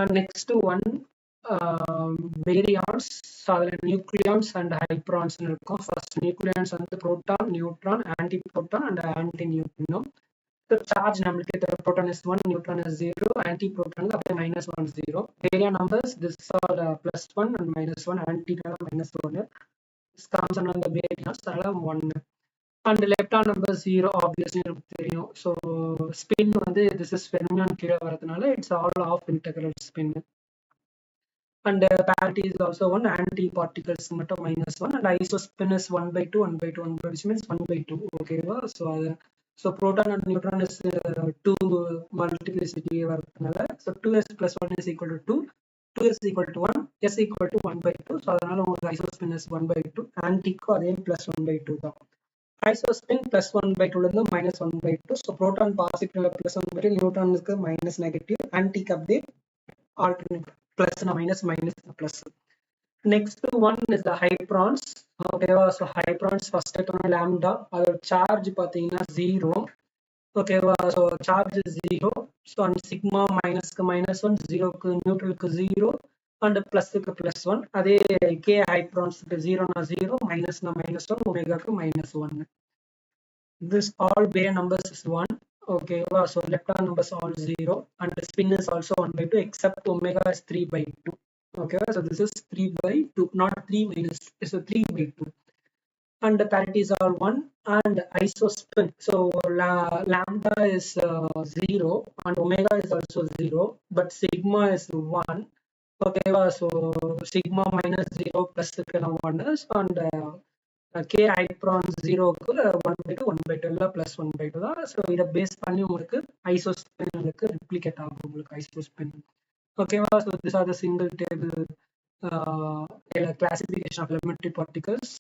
And next one baryons, so அதில் nucleons and hyperons இருக்கும். First nucleons வந்து proton, neutron, anti proton and anti neutrino. Charge நம்மளுக்கு தெரியல, proton is 1, neutron is 0, anti proton அப்படியே -1 0. Area numbers this are +1 and -1, anti -1. This comes under the baryons, அதெல்லாம் 1. And lepton number 0 obviously நமக்கு தெரியும். So spin வந்து this is fermion கீழே வரதுனால it's all off integral spin. And parity is also 1, anti-particles மட்டும் -1, and isospin is 1/2, 1/2, 1/2, which means 1/2. ஓகேவா? So proton and neutron is 2 multiplicity வரதுனால, so 2s plus 1 is equal to 2, 2s equal to 1, s equal to 1/2. So அதனால உங்களுக்கு isospin is 1/2, antiக்கும் அதே plus 1/2 தான். Isospin plus 1/2 இருந்து -1/2. So proton positive plus 1/2, நியூட்ரானுக்கு minus negative, ஆன்டிக்கு அப்படியே alternate plus minus plus. Next one is the hyprons. ஓகேவா? So hyprons first எடுத்தோம்னா lambda, அதோட சார்ஜ் பார்த்தீங்கன்னா 0. ஓகேவா? So charge 0. So and sigma மைனஸ்க்கு -1, 0க்கு நியூட்ரலுக்கு 0 அண்ட் பிளஸ்க்கு +1. அதே கே ஹைப்ரான்ஸ்க்கு 0னா 0, மைனஸ்னா -1, ஒமேகாக்கு -1. This all bare numbers is 1. Okay, so lepton numbers all 0 and the spin is also 1/2 except omega is 3/2. Okay, so this is 3/2, not 3 minus, it's a 3/2. And the parities are 1 and isospin. So lambda is 0 and omega is also 0, but sigma is 1. Okay, so sigma -0 plus 1 is, and k hyprons 0க்கு 1/2, 1/2 இல்ல plus 1/2 தான். So இதை base பண்ணி உங்களுக்கு ஐசோஸ்பின் உங்களுக்கு replicate ஆகும் உங்களுக்கு isospin. ஓகேவா? So this are the single table classification of elementary particles.